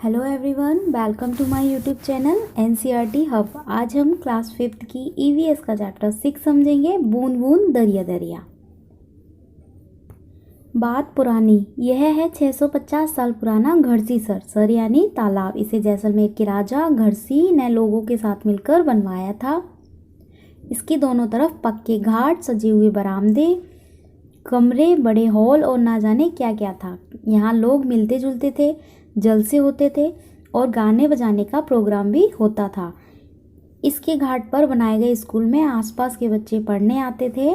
Hello everyone, welcome to my YouTube channel NCERT hub. आज हम class 5th की EVS का चैप्टर 6 समझेंगे, बूंद बूंद दरिया दरिया। बात पुरानी, यह है 650 साल पुराना घड़सी सर यानी तालाब। इसे जैसलमेर के राजा घड़सी ने लोगों के साथ मिलकर बनवाया था। इसके दोनों तरफ पक्के घाट, सजे हुए बरामदे, कमरे, बड़े हॉल और ना जाने क्या क्या था। यहाँ लोग मिलते जुलते थे, जलसे होते थे और गाने बजाने का प्रोग्राम भी होता था। इसके घाट पर बनाए गए स्कूल में आसपास के बच्चे पढ़ने आते थे।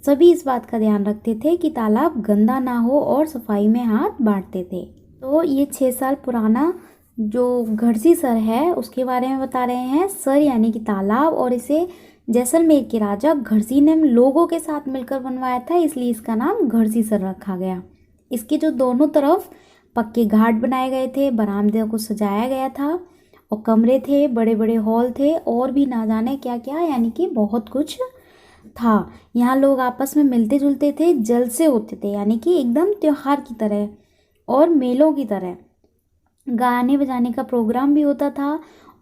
सभी इस बात का ध्यान रखते थे कि तालाब गंदा ना हो और सफाई में हाथ बांटते थे। तो ये 6 साल पुराना जो घड़सी सर है उसके बारे में बता रहे हैं। सर यानी कि तालाब, और इसे जैसलमेर के राजा घड़सी ने लोगों के साथ मिलकर बनवाया था, इसलिए इसका नाम घड़सी सर रखा गया। इसके जो दोनों तरफ पक्के घाट बनाए गए थे, बरामदे को सजाया गया था और कमरे थे, बड़े बड़े हॉल थे और भी ना जाने क्या क्या, यानी कि बहुत कुछ था। यहाँ लोग आपस में मिलते जुलते थे, जलसे होते थे, यानी कि एकदम त्योहार की तरह और मेलों की तरह। गाने बजाने का प्रोग्राम भी होता था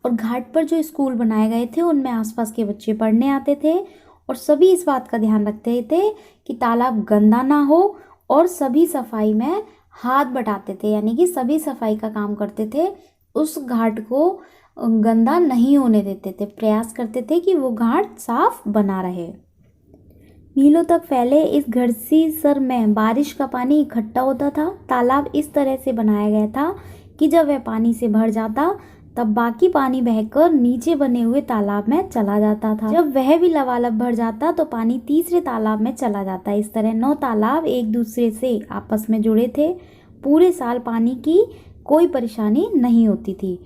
और घाट पर जो स्कूल बनाए गए थे उनमें आसपास के बच्चे पढ़ने आते थे और सभी इस बात का ध्यान रखते थे कि तालाब गंदा ना हो और सभी सफाई में हाथ बटाते थे, यानी कि सभी सफाई का काम करते थे। उस घाट को गंदा नहीं होने देते थे, प्रयास करते थे कि वो घाट साफ बना रहे। मीलों तक फैले इस घड़सी सर में बारिश का पानी इकट्ठा होता था। तालाब इस तरह से बनाया गया था कि जब वह पानी से भर जाता तब बाकी पानी बहकर नीचे बने हुए तालाब में चला जाता था। जब वह भी लबालब भर जाता तो पानी तीसरे तालाब में चला जाता। इस तरह 9 तालाब एक दूसरे से आपस में जुड़े थे। पूरे साल पानी की कोई परेशानी नहीं होती थी।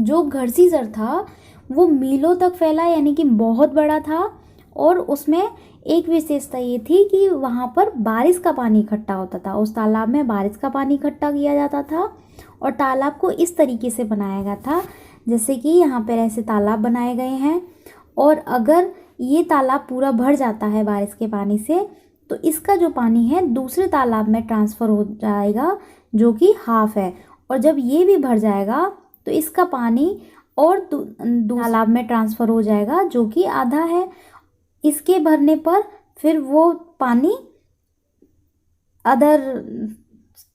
जो घड़सी सर था वो मीलों तक फैला, यानी कि बहुत बड़ा था और उसमें एक विशेषता ये थी कि वहाँ पर बारिश का पानी इकट्ठा होता था। उस तालाब में बारिश का पानी इकट्ठा किया जाता था और तालाब को इस तरीके से बनाया गया था जैसे कि यहाँ पर ऐसे तालाब बनाए गए हैं। और अगर ये तालाब पूरा भर जाता है बारिश के पानी से तो इसका जो पानी है दूसरे तालाब में ट्रांसफ़र हो जाएगा जो कि हाफ है, और जब ये भी भर जाएगा तो इसका पानी और तालाब में ट्रांसफ़र हो जाएगा जो कि आधा है। इसके भरने पर फिर वो पानी अदर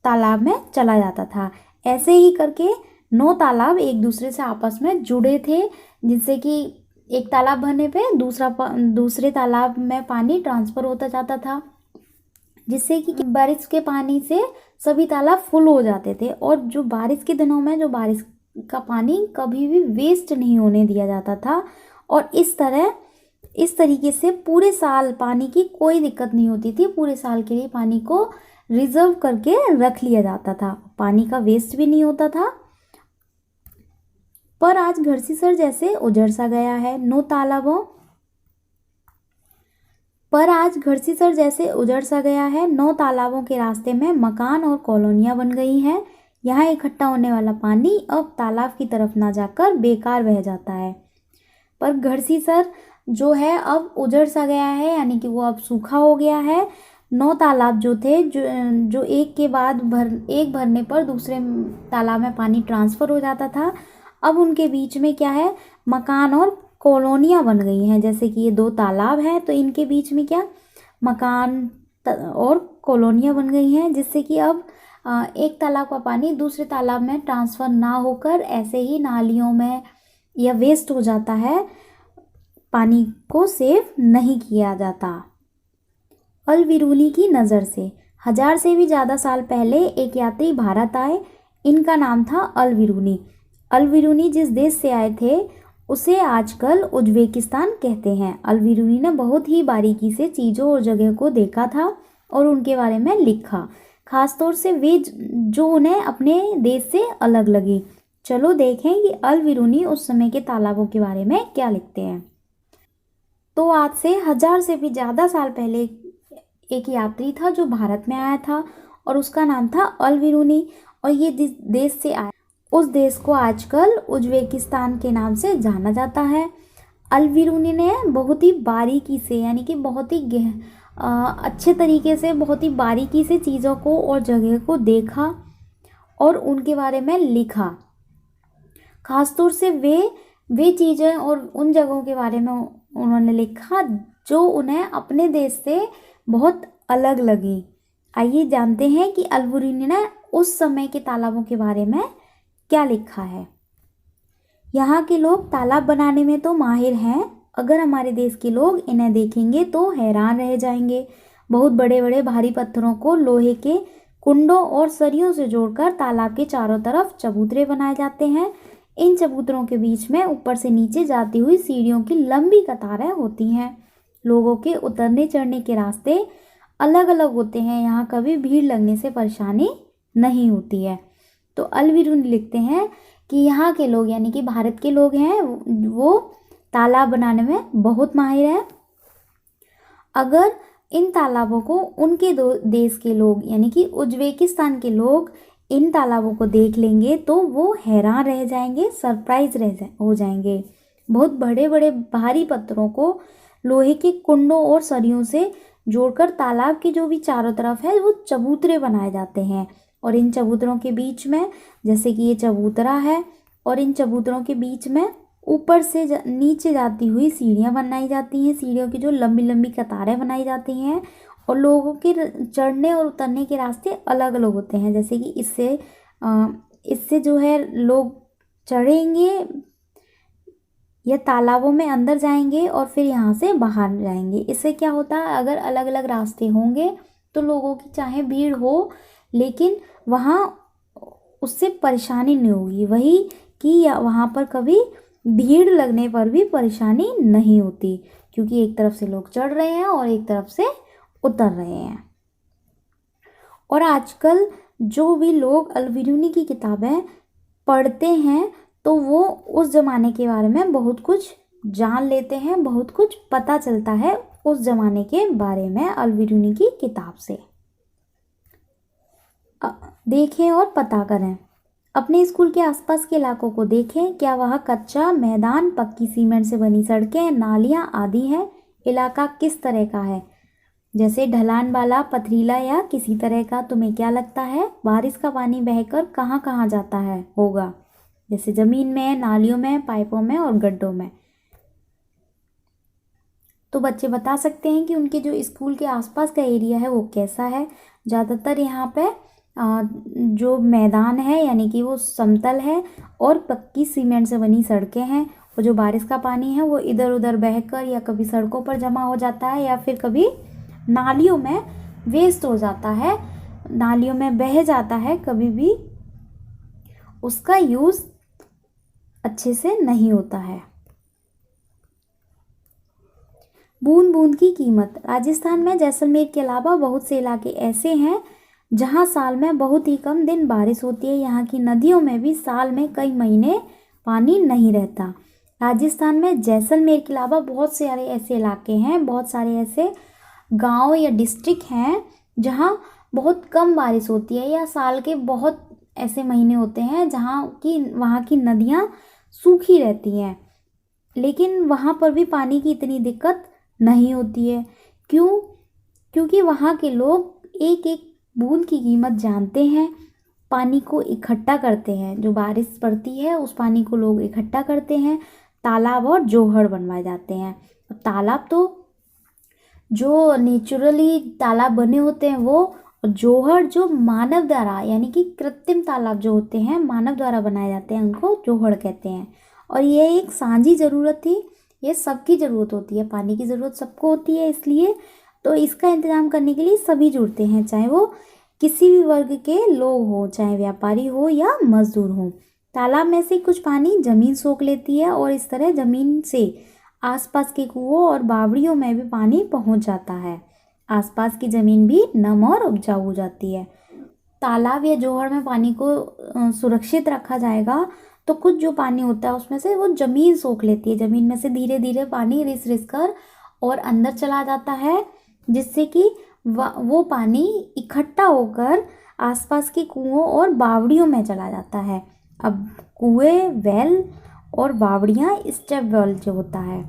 तालाब में चला जाता था। ऐसे ही करके 9 तालाब एक दूसरे से आपस में जुड़े थे, जिससे कि एक तालाब भरने पे दूसरे तालाब में पानी ट्रांसफ़र होता जाता था, जिससे कि बारिश के पानी से सभी तालाब फुल हो जाते थे। और जो बारिश के दिनों में जो बारिश का पानी कभी भी वेस्ट नहीं होने दिया जाता था और इस तरीके से पूरे साल पानी की कोई दिक्कत नहीं होती थी। पूरे साल के लिए पानी को रिजर्व करके रख लिया जाता था, पानी का वेस्ट भी नहीं होता था। पर आज घड़सी सर जैसे उजड़ सा गया है। 9 तालाबों पर आज घड़सी सर जैसे उजड़ सा गया है। 9 तालाबों के रास्ते में मकान और कॉलोनियां बन गई हैं। यहाँ इकट्ठा होने वाला पानी अब तालाब की तरफ ना जाकर बेकार बह जाता है। पर घड़सी सर जो है अब उजड़ सा गया है, यानी कि वो अब सूखा हो गया है। 9 तालाब जो थे जो एक के बाद एक भरने पर दूसरे तालाब में पानी ट्रांसफ़र हो जाता था, अब उनके बीच में क्या है, मकान और कॉलोनियाँ बन गई हैं। जैसे कि ये 2 तालाब हैं तो इनके बीच में क्या मकान और कॉलोनियाँ बन गई हैं, जिससे कि अब एक तालाब का पानी दूसरे तालाब में ट्रांसफ़र ना होकर ऐसे ही नालियों में या वेस्ट हो जाता है, पानी को सेव नहीं किया जाता। अल बिरूनी की नज़र से 1000 से भी ज़्यादा साल पहले एक यात्री भारत आए। इनका नाम था अल बिरूनी। अल बिरूनी जिस देश से आए थे उसे आजकल उज़्बेकिस्तान कहते हैं। अल बिरूनी ने बहुत ही बारीकी से चीज़ों और जगह को देखा था और उनके बारे में लिखा, ख़ासतौर से वे जो उन्हें अपने देश से अलग लगी। चलो देखें कि अल बिरूनी उस समय के तालाबों के बारे में क्या लिखते हैं। तो आज से 1000 से भी ज़्यादा साल पहले एक यात्री था जो भारत में आया था और उसका नाम था अल बिरूनी, और ये जिस देश से आया उस देश को आजकल उज़्बेकिस्तान के नाम से जाना जाता है। अल बिरूनी ने बहुत ही बारीकी से, यानी कि बहुत ही अच्छे तरीके से, बहुत ही बारीकी से चीज़ों को और जगह को देखा और उनके बारे में लिखा। खासतौर से वे चीज़ें और उन जगहों के बारे में उन्होंने लिखा जो उन्हें अपने देश से बहुत अलग लगी। आइए जानते हैं कि अल्बेरुनी ने उस समय के तालाबों के बारे में क्या लिखा है। यहाँ के लोग तालाब बनाने में तो माहिर हैं, अगर हमारे देश के लोग इन्हें देखेंगे तो हैरान रह जाएंगे। बहुत बड़े बड़े भारी पत्थरों को लोहे के कुंडों और सरियों से जोड़कर तालाब के चारों तरफ चबूतरे बनाए जाते हैं। इन चबूतरों के बीच में ऊपर से नीचे जाती हुई सीढ़ियों की लंबी कतारें होती हैं। लोगों के उतरने चढ़ने के रास्ते अलग अलग होते हैं। यहाँ कभी भीड़ लगने से परेशानी नहीं होती है। तो अल्बेरुनी लिखते हैं कि यहाँ के लोग यानी कि भारत के लोग हैं वो तालाब बनाने में बहुत माहिर हैं। अगर इन तालाबों को उनके देश के लोग यानी कि उज्बेकिस्तान के लोग इन तालाबों को देख लेंगे तो वो हैरान रह जाएंगे, सरप्राइज हो जाएंगे। बहुत बड़े बड़े भारी पत्थरों को लोहे के कुंडों और सरियों से जोड़कर तालाब के जो भी चारों तरफ है वो चबूतरे बनाए जाते हैं। और इन चबूतरों के बीच में, जैसे कि ये चबूतरा है, और इन चबूतरों के बीच में ऊपर से नीचे जाती हुई सीढ़ियाँ बनाई जाती हैं। सीढ़ियों की जो लंबी लंबी कतारें बनाई जाती हैं और लोगों के चढ़ने और उतरने के रास्ते अलग अलग होते हैं। जैसे कि इससे जो है लोग चढ़ेंगे या तालाबों में अंदर जाएंगे और फिर यहाँ से बाहर जाएंगे। इससे क्या होता है, अगर अलग अलग रास्ते होंगे तो लोगों की चाहे भीड़ हो लेकिन वहाँ उससे परेशानी नहीं होगी। वही कि वहाँ पर कभी भीड़ लगने पर भी परेशानी नहीं होती, क्योंकि एक तरफ से लोग चढ़ रहे हैं और एक तरफ से उतर रहे हैं। और आजकल जो भी लोग अल्बेरुनी की किताबें पढ़ते हैं तो वो उस ज़माने के बारे में बहुत कुछ जान लेते हैं, बहुत कुछ पता चलता है उस ज़माने के बारे में अल्बेरुनी की किताब से। देखें और पता करें। अपने स्कूल के आसपास के इलाकों को देखें, क्या वहाँ कच्चा मैदान, पक्की सीमेंट से बनी सड़कें, नालियाँ आदि हैं? इलाका किस तरह का है, जैसे ढलान वाला, पथरीला या किसी तरह का? तुम्हें क्या लगता है बारिश का पानी बहकर कहाँ कहाँ जाता है होगा? जैसे ज़मीन में, नालियों में, पाइपों में और गड्ढों में। तो बच्चे बता सकते हैं कि उनके जो स्कूल के आसपास का एरिया है वो कैसा है। ज़्यादातर यहाँ पे जो मैदान है यानी कि वो समतल है और पक्की सीमेंट से बनी सड़कें हैं। और जो बारिश का पानी है वो इधर उधर बहकर या कभी सड़कों पर जमा हो जाता है या फिर कभी नालियों में वेस्ट हो जाता है, नालियों में बह जाता है। कभी भी उसका यूज़ अच्छे से नहीं होता है। बूंद बूंद की कीमत। राजस्थान में जैसलमेर के अलावा बहुत से इलाके ऐसे हैं जहां साल में बहुत ही कम दिन बारिश होती है। यहाँ की नदियों में भी साल में कई महीने पानी नहीं रहता। राजस्थान में जैसलमेर के अलावा बहुत सारे ऐसे इलाके हैं, बहुत सारे ऐसे गांव या डिस्ट्रिक्ट हैं जहां बहुत कम बारिश होती है या साल के बहुत ऐसे महीने होते हैं वहाँ की नदियाँ सूखी रहती हैं, लेकिन वहाँ पर भी पानी की इतनी दिक्कत नहीं होती है। क्यों? क्योंकि वहाँ के लोग एक एक बूंद की कीमत जानते हैं, पानी को इकट्ठा करते हैं। जो बारिश पड़ती है उस पानी को लोग इकट्ठा करते हैं, तालाब और जोहड़ बनवाए जाते हैं। तालाब तो जो नेचुरली तालाब बने होते हैं वो, जोहड़ जो मानव द्वारा यानी कि कृत्रिम तालाब जो होते हैं मानव द्वारा बनाए जाते हैं उनको जोहड़ कहते हैं। और ये एक सांझी ज़रूरत थी, ये सबकी ज़रूरत होती है, पानी की ज़रूरत सबको होती है, इसलिए तो इसका इंतज़ाम करने के लिए सभी जुड़ते हैं, चाहे वो किसी भी वर्ग के लोग हों, चाहे व्यापारी हो या मजदूर हो। तालाब में से कुछ पानी ज़मीन सोख लेती है और इस तरह ज़मीन से आसपास के कुओं और बावड़ियों में भी पानी पहुंच जाता है। आसपास की ज़मीन भी नम और उपजाऊ हो जाती है। तालाब या जोहड़ में पानी को सुरक्षित रखा जाएगा तो कुछ जो पानी होता है उसमें से वो ज़मीन सोख लेती है, ज़मीन में से धीरे धीरे पानी रिस रिस कर और अंदर चला जाता है, जिससे कि वो पानी इकट्ठा होकर आसपास के कुओं और बावड़ियों में चला जाता है। अब कुएं, वेल और बावड़ियाँ स्टेप वेल जो होता है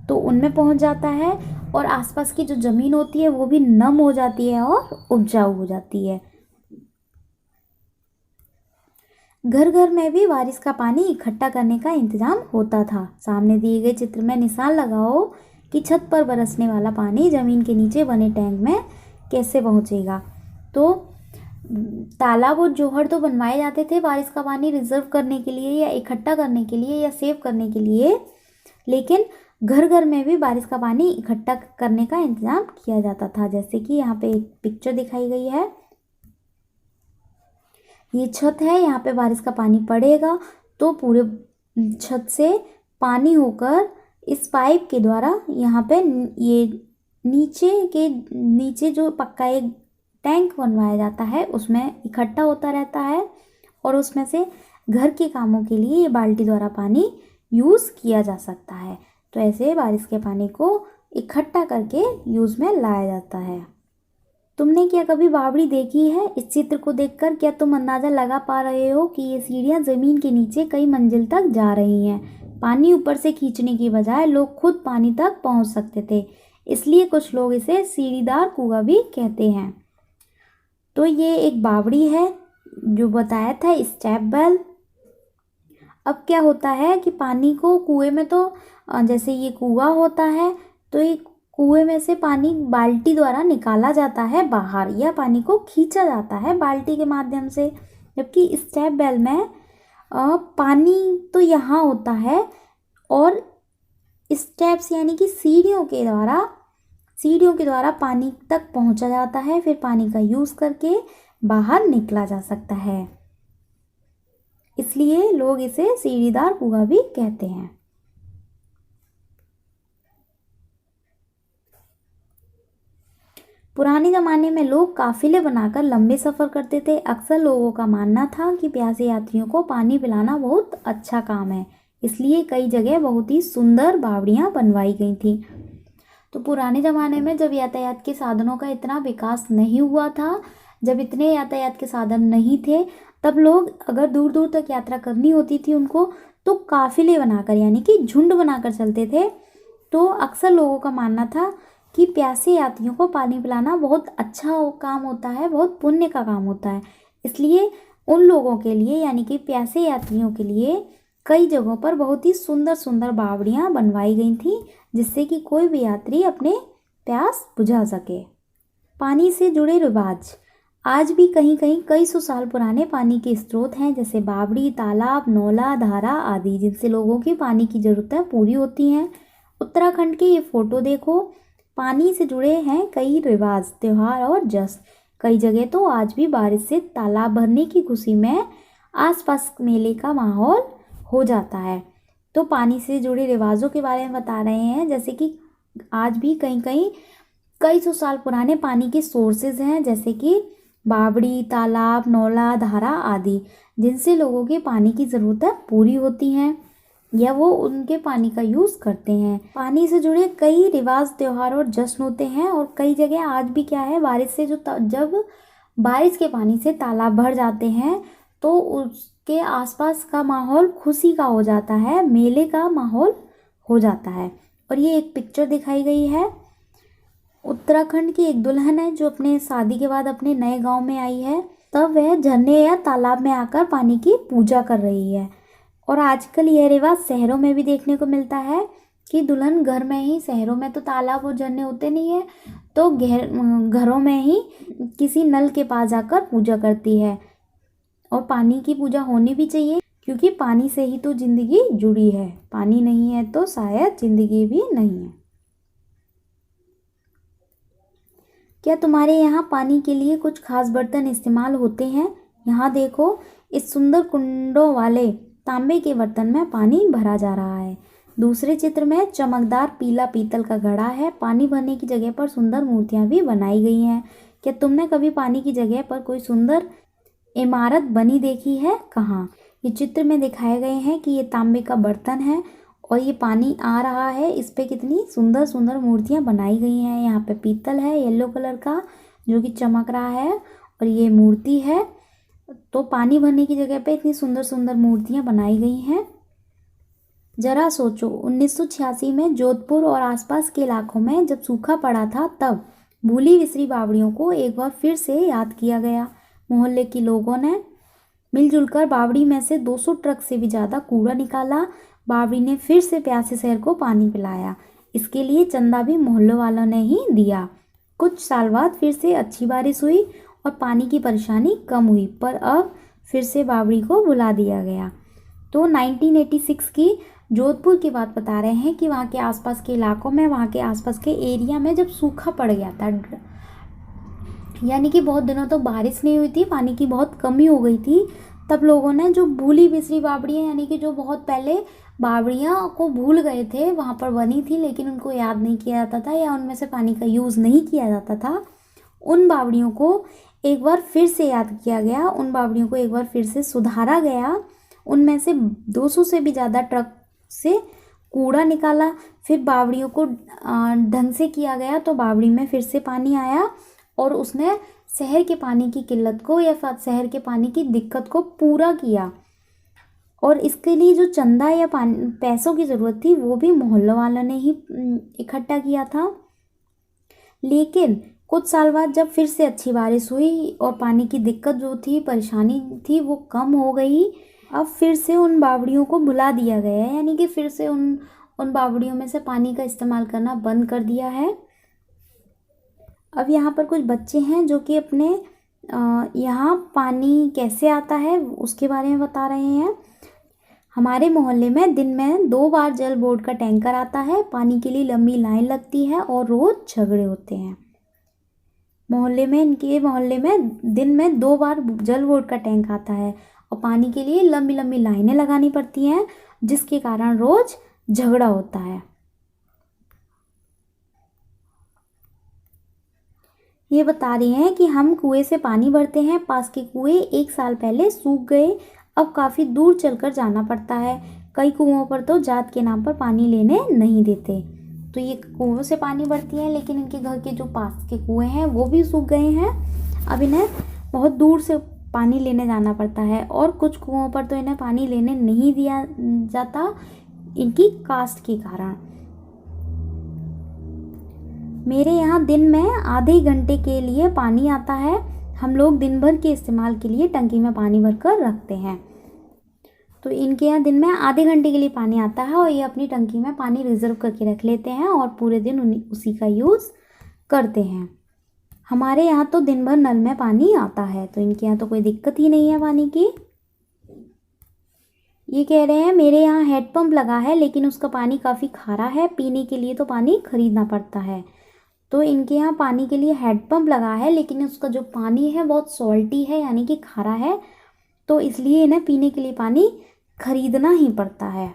तो उनमें पहुंच जाता है और आसपास की जो ज़मीन होती है वो भी नम हो जाती है और उपजाऊ हो जाती है। घर घर में भी बारिश का पानी इकट्ठा करने का इंतजाम होता था। सामने दिए गए चित्र में निशान लगाओ कि छत पर बरसने वाला पानी ज़मीन के नीचे बने टैंक में कैसे पहुंचेगा। तो तालाब और जोहर तो बनवाए जाते थे बारिश का पानी रिजर्व करने के लिए या इकट्ठा करने के लिए या सेव करने के लिए, लेकिन घर घर में भी बारिश का पानी इकट्ठा करने का इंतजाम किया जाता था। जैसे कि यहाँ पे एक पिक्चर दिखाई गई है, ये छत है, यहाँ पे बारिश का पानी पड़ेगा तो पूरे छत से पानी होकर इस पाइप के द्वारा यहाँ पे ये नीचे जो पक्का एक टैंक बनवाया जाता है उसमें इकट्ठा होता रहता है और उसमें से घर के कामों के लिए ये बाल्टी द्वारा पानी यूज़ किया जा सकता है। तो ऐसे बारिश के पानी को इकट्ठा करके यूज़ में लाया जाता है। तुमने क्या कभी बावड़ी देखी है? इस चित्र को देखकर क्या तुम अंदाज़ा लगा पा रहे हो कि ये सीढ़ियाँ ज़मीन के नीचे कई मंजिल तक जा रही हैं। पानी ऊपर से खींचने की बजाय लोग खुद पानी तक पहुँच सकते थे, इसलिए कुछ लोग इसे सीढ़ीदार कुआं भी कहते हैं। तो ये एक बावड़ी है जो बताया था, स्टेप वेल। अब क्या होता है कि पानी को कुएं में, तो जैसे ये कुआं होता है तो ये कुएं में से पानी बाल्टी द्वारा निकाला जाता है बाहर या पानी को खींचा जाता है बाल्टी के माध्यम से। जबकि स्टेप वेल में पानी तो यहाँ होता है और स्टेप्स यानी कि सीढ़ियों के द्वारा पानी तक पहुँचा जाता है, फिर पानी का यूज़ करके बाहर निकला जा सकता है, इसलिए लोग इसे सीढ़ीदार कुआं भी कहते हैं। पुराने ज़माने में लोग काफिले बनाकर लंबे सफ़र करते थे। अक्सर लोगों का मानना था कि प्यासे यात्रियों को पानी पिलाना बहुत अच्छा काम है, इसलिए कई जगह बहुत ही सुंदर बावड़ियाँ बनवाई गई थी। तो पुराने ज़माने में जब यातायात के साधनों का इतना विकास नहीं हुआ था, जब इतने यातायात के साधन नहीं थे, तब लोग अगर दूर दूर तक यात्रा करनी होती थी उनको, तो काफिले बनाकर यानी कि झुंड बनाकर चलते थे। तो अक्सर लोगों का मानना था कि प्यासे यात्रियों को पानी पिलाना बहुत अच्छा काम होता है, बहुत पुण्य का काम होता है, इसलिए उन लोगों के लिए यानी कि प्यासे यात्रियों के लिए कई जगहों पर बहुत ही सुंदर सुंदर बावड़ियाँ बनवाई गई थी, जिससे कि कोई भी यात्री अपने प्यास बुझा सके। पानी से जुड़े रिवाज आज भी कहीं कहीं कई सौ साल पुराने पानी के स्रोत हैं, जैसे बावड़ी, तालाब, नौला, धारा आदि, जिनसे लोगों की पानी की ज़रूरतें पूरी होती हैं। उत्तराखंड के ये फ़ोटो देखो, पानी से जुड़े हैं कई रिवाज, त्यौहार और जश्न। कई जगह तो आज भी बारिश से तालाब भरने की खुशी में आसपास मेले का माहौल हो जाता है। तो पानी से जुड़े रिवाजों के बारे में बता रहे हैं, जैसे कि आज भी कहीं कहीं कई सौ साल पुराने पानी के सोर्सेज हैं, जैसे कि बावड़ी, तालाब, नौला, धारा आदि, जिनसे लोगों के पानी की ज़रूरतें पूरी होती हैं या वो उनके पानी का यूज़ करते हैं। पानी से जुड़े कई रिवाज, त्यौहार और जश्न होते हैं और कई जगह आज भी क्या है, बारिश से जब बारिश के पानी से तालाब भर जाते हैं तो उसके आसपास का माहौल खुशी का हो जाता है, मेले का माहौल हो जाता है। और ये एक पिक्चर दिखाई गई है, उत्तराखंड की एक दुल्हन है जो अपने शादी के बाद अपने नए गांव में आई है, तब वह झरने या तालाब में आकर पानी की पूजा कर रही है। और आजकल यह रिवाज शहरों में भी देखने को मिलता है कि दुल्हन घर में ही, शहरों में तो तालाब और झरने होते नहीं है, तो घरों में ही किसी नल के पास जाकर पूजा करती है। और पानी की पूजा होनी भी चाहिए, क्योंकि पानी से ही तो ज़िंदगी जुड़ी है, पानी नहीं है तो शायद ज़िंदगी भी नहीं है। क्या तुम्हारे यहाँ पानी के लिए कुछ खास बर्तन इस्तेमाल होते हैं? यहाँ देखो, इस सुंदर कुंडों वाले तांबे के बर्तन में पानी भरा जा रहा है। दूसरे चित्र में चमकदार पीला पीतल का घड़ा है। पानी भरने की जगह पर सुंदर मूर्तियाँ भी बनाई गई हैं। क्या तुमने कभी पानी की जगह पर कोई सुंदर इमारत बनी देखी है? कहाँ? ये चित्र में दिखाए गए हैं कि ये तांबे का बर्तन है और ये पानी आ रहा है, इस पे कितनी सुंदर सुंदर मूर्तियाँ बनाई गई हैं। यहाँ पे पीतल है येलो कलर का जो कि चमक रहा है और ये मूर्ति है। तो पानी भरने की जगह पे इतनी सुंदर सुंदर मूर्तियाँ बनाई गई हैं। जरा सोचो, 1986 में जोधपुर और आसपास के इलाकों में जब सूखा पड़ा था, तब भूली बिसरी बावड़ियों को एक बार फिर से याद किया गया। मोहल्ले के लोगों ने मिलजुल कर बावड़ी में से 200 ट्रक से भी ज़्यादा कूड़ा निकाला। बावड़ी ने फिर से प्यासे शहर को पानी पिलाया। इसके लिए चंदा भी मोहल्लों वालों ने ही दिया। कुछ साल बाद फिर से अच्छी बारिश हुई और पानी की परेशानी कम हुई, पर अब फिर से बावड़ी को बुला दिया गया। तो 1986 की जोधपुर की बात बता रहे हैं कि वहाँ के आसपास के इलाकों में, वहाँ के आसपास के एरिया में जब सूखा पड़ गया था, यानी कि बहुत दिनों तक बारिश नहीं हुई थी, पानी की बहुत कमी हो गई थी, तब लोगों ने जो भूली बिसरी बावड़ियाँ, यानी कि जो बहुत पहले बावड़ियाँ को भूल गए थे, वहाँ पर बनी थी लेकिन उनको याद नहीं किया जाता था या उनमें से पानी का यूज़ नहीं किया जाता था, उन बावड़ियों को एक बार फिर से याद किया गया, उन बावड़ियों को एक बार फिर से सुधारा गया। उनमें से 200 से भी ज़्यादा ट्रक से कूड़ा निकाला। फिर बावड़ियों को ढंग से किया गया तो बावड़ी में फिर से पानी आया और उसने शहर के पानी की किल्लत को या शहर के पानी की दिक्कत को पूरा किया। और इसके लिए जो चंदा या पैसों की ज़रूरत थी वो भी मोहल्लों वालों ने ही इकट्ठा किया था। लेकिन कुछ साल बाद जब फिर से अच्छी बारिश हुई और पानी की दिक्कत जो थी, परेशानी थी, वो कम हो गई। अब फिर से उन बावड़ियों को भुला दिया गया है, यानी कि फिर से उन बावड़ियों में से पानी का इस्तेमाल करना बंद कर दिया है। अब यहाँ पर कुछ बच्चे हैं जो कि अपने यहाँ पानी कैसे आता है उसके बारे में बता रहे हैं। हमारे मोहल्ले में दिन में 2 बार जल बोर्ड का टैंकर आता है। पानी के लिए लंबी लाइन लगती है और रोज़ झगड़े होते हैं। इनके मोहल्ले में दिन में 2 बार जल बोर्ड का टैंक आता है और पानी के लिए लंबी लंबी लाइनें लगानी पड़ती हैं, जिसके कारण रोज़ झगड़ा होता है। ये बता रही हैं कि हम कुएं से पानी भरते हैं। पास के कुएं 1 साल पहले सूख गए, अब काफ़ी दूर चलकर जाना पड़ता है। कई कुओं पर तो जात के नाम पर पानी लेने नहीं देते। तो ये कुओं से पानी भरती हैं, लेकिन इनके घर के जो पास के कुएं हैं वो भी सूख गए हैं। अब इन्हें बहुत दूर से पानी लेने जाना पड़ता है और कुछ कुओं पर तो इन्हें पानी लेने नहीं दिया जाता इनकी कास्ट के कारण। मेरे यहाँ दिन में आधे घंटे के लिए पानी आता है। हम लोग दिन भर के इस्तेमाल के लिए टंकी में पानी भर कर रखते हैं। तो इनके यहाँ दिन में आधे घंटे के लिए पानी आता है और ये अपनी टंकी में पानी रिजर्व करके रख लेते हैं और पूरे दिन उसी का यूज़ करते हैं। हमारे यहाँ तो दिन भर नल में पानी आता है, तो इनके यहाँ तो कोई दिक्कत ही नहीं है पानी की। ये कह रहे हैं मेरे यहाँ हैंडपम्प लगा है लेकिन उसका पानी काफ़ी खारा है, पीने के लिए तो पानी खरीदना पड़ता है। तो इनके यहाँ पानी के लिए हैंडपम्प लगा है लेकिन उसका जो पानी है बहुत सॉल्टी है, यानी कि खारा है, तो इसलिए इन्हें पीने के लिए पानी खरीदना ही पड़ता है।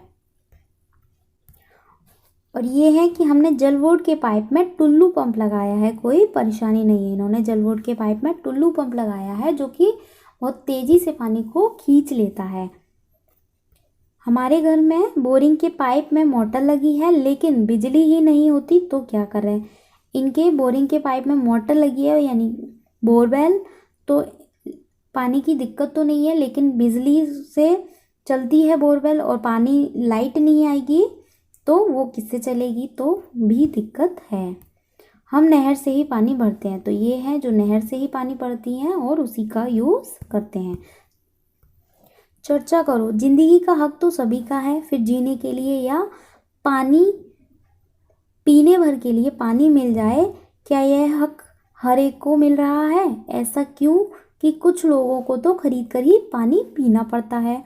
और ये है कि हमने जल बोर्ड के पाइप में टुल्लू पंप लगाया है, कोई परेशानी नहीं है। इन्होंने जल बोर्ड के पाइप में टुल्लू पंप लगाया है जो कि बहुत तेज़ी से पानी को खींच लेता है। हमारे घर में बोरिंग के पाइप में मोटर लगी है लेकिन बिजली ही नहीं होती, तो क्या करें। इनके बोरिंग के पाइप में मोटर लगी है, यानी बोरवेल, तो पानी की दिक्कत तो नहीं है, लेकिन बिजली से चलती है बोरवेल और पानी लाइट नहीं आएगी तो वो किससे चलेगी, तो भी दिक्कत है। हम नहर से ही पानी भरते हैं। तो ये है जो नहर से ही पानी भरती हैं और उसी का यूज़ करते हैं। चर्चा करो, जिंदगी का हक तो सभी का है, फिर जीने के लिए या पानी पीने भर के लिए पानी मिल जाए, क्या यह हक हर एक को मिल रहा है? ऐसा क्यों कि कुछ लोगों को तो खरीद कर ही पानी पीना पड़ता है।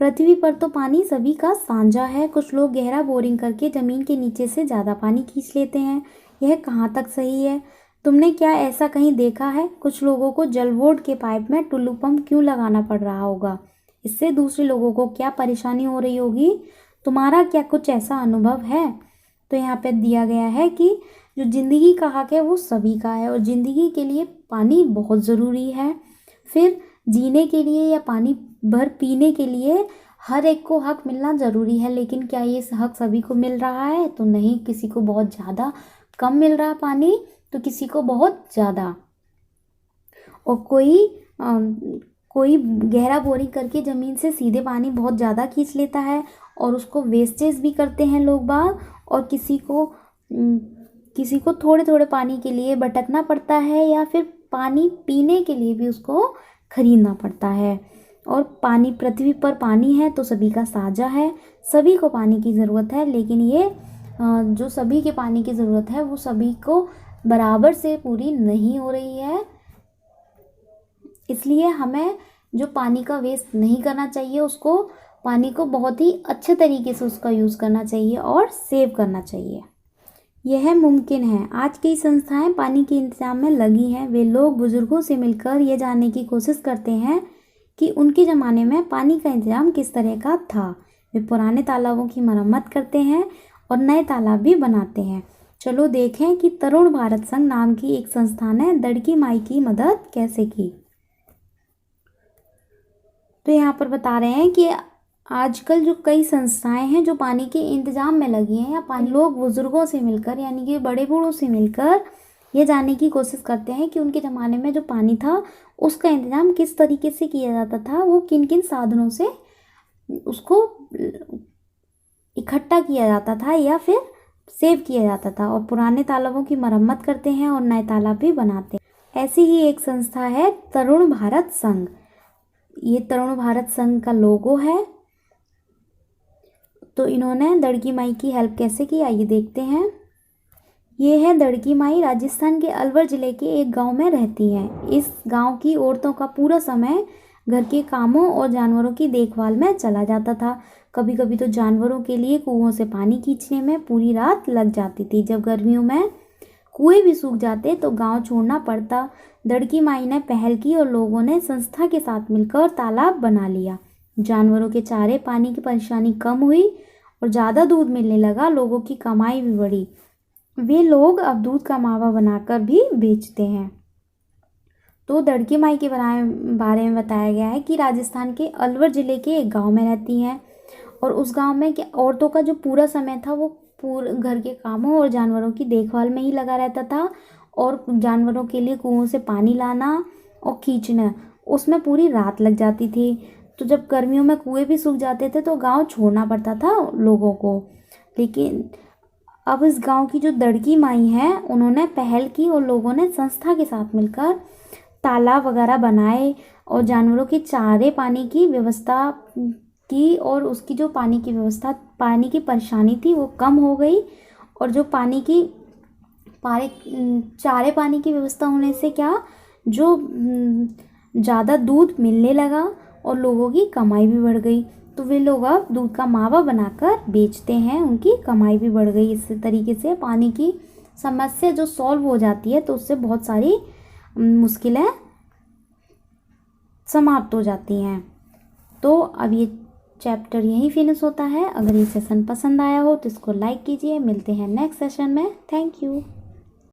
पृथ्वी पर तो पानी सभी का साझा है। कुछ लोग गहरा बोरिंग करके ज़मीन के नीचे से ज़्यादा पानी खींच लेते हैं। यह कहाँ तक सही है? तुमने क्या ऐसा कहीं देखा है? कुछ लोगों को जल बोर्ड के पाइप में टुल्लू पंप क्यों लगाना पड़ रहा होगा? इससे दूसरे लोगों को क्या परेशानी हो रही होगी? तुम्हारा क्या कुछ ऐसा अनुभव है? तो यहाँ पे दिया गया है कि जो ज़िंदगी का हक है वो सभी का है और ज़िंदगी के लिए पानी बहुत ज़रूरी है। फिर जीने के लिए या पानी भर पीने के लिए हर एक को हक मिलना ज़रूरी है, लेकिन क्या ये हक सभी को मिल रहा है? तो नहीं, किसी को बहुत ज़्यादा कम मिल रहा है पानी, तो किसी को बहुत ज़्यादा। और कोई गहरा बोरिंग करके ज़मीन से सीधे पानी बहुत ज़्यादा खींच लेता है और उसको वेस्टेज भी करते हैं लोग बाग, और किसी को थोड़े थोड़े पानी के लिए भटकना पड़ता है या फिर पानी पीने के लिए भी उसको खरीदना पड़ता है। और पानी, पृथ्वी पर पानी है तो सभी का साझा है, सभी को पानी की ज़रूरत है, लेकिन ये जो सभी के पानी की ज़रूरत है वो सभी को बराबर से पूरी नहीं हो रही है। इसलिए हमें जो पानी का वेस्ट नहीं करना चाहिए, उसको पानी को बहुत ही अच्छे तरीके से उसका यूज़ करना चाहिए और सेव करना चाहिए। यह मुमकिन है। आज कई संस्थाएं पानी के इंतजाम में लगी हैं। वे लोग बुजुर्गों से मिलकर ये जानने की कोशिश करते हैं कि उनके ज़माने में पानी का इंतजाम किस तरह का था। वे पुराने तालाबों की मरम्मत करते हैं और नए तालाब भी बनाते हैं। चलो देखें कि तरुण भारत संघ नाम की एक संस्था ने दड़की माई की मदद कैसे की। तो यहाँ पर बता रहे हैं कि आजकल जो कई संस्थाएं हैं जो पानी के इंतजाम में लगी हैं, या पानी लोग बुजुर्गों से मिलकर यानी कि बड़े बूढ़ों से मिलकर ये जानने की कोशिश करते हैं कि उनके ज़माने में जो पानी था उसका इंतजाम किस तरीके से किया जाता था, वो किन किन साधनों से उसको इकट्ठा किया जाता था या फिर सेव किया जाता था, और पुराने तालाबों की मरम्मत करते हैं और नए तालाब भी बनाते हैं। ऐसी ही एक संस्था है तरुण भारत संघ। ये तरुण भारत संघ का लोगो है। तो इन्होंने दड़की माई की हेल्प कैसे की, आइए देखते हैं। ये है दड़की माई, राजस्थान के अलवर ज़िले के एक गांव में रहती हैं। इस गांव की औरतों का पूरा समय घर के कामों और जानवरों की देखभाल में चला जाता था। कभी कभी तो जानवरों के लिए कुओं से पानी खींचने में पूरी रात लग जाती थी। जब गर्मियों में कुएं भी सूख जाते तो गांव छोड़ना पड़ता। दड़की माई ने पहल की और लोगों ने संस्था के साथ मिलकर तालाब बना लिया। जानवरों के चारे पानी की परेशानी कम हुई और ज़्यादा दूध मिलने लगा। लोगों की कमाई भी बढ़ी। वे लोग अब दूध का मावा बनाकर भी बेचते हैं। तो दड़की माई के बारे में बताया गया है कि राजस्थान के अलवर ज़िले के एक गांव में रहती हैं, और उस गांव में औरतों का जो पूरा समय था वो पूरे घर के कामों और जानवरों की देखभाल में ही लगा रहता था, और जानवरों के लिए कुओं से पानी लाना और खींचना, उसमें पूरी रात लग जाती थी। तो जब गर्मियों में कुएं भी सूख जाते थे तो गांव छोड़ना पड़ता था लोगों को। लेकिन अब इस गांव की जो दड़की माई है उन्होंने पहल की और लोगों ने संस्था के साथ मिलकर तालाब वगैरह बनाए और जानवरों के चारे पानी की व्यवस्था की, और उसकी जो पानी की व्यवस्था, पानी की परेशानी थी वो कम हो गई। और जो चारे पानी की व्यवस्था होने से क्या, जो ज़्यादा दूध मिलने लगा और लोगों की कमाई भी बढ़ गई। तो वे लोग अब दूध का मावा बनाकर बेचते हैं, उनकी कमाई भी बढ़ गई। इस तरीके से पानी की समस्या जो सॉल्व हो जाती है तो उससे बहुत सारी मुश्किलें समाप्त हो जाती हैं। तो अब ये चैप्टर यहीं फिनिश होता है। अगर ये सेशन पसंद आया हो तो इसको लाइक कीजिए। मिलते हैं नेक्स्ट सेशन में। Thank you.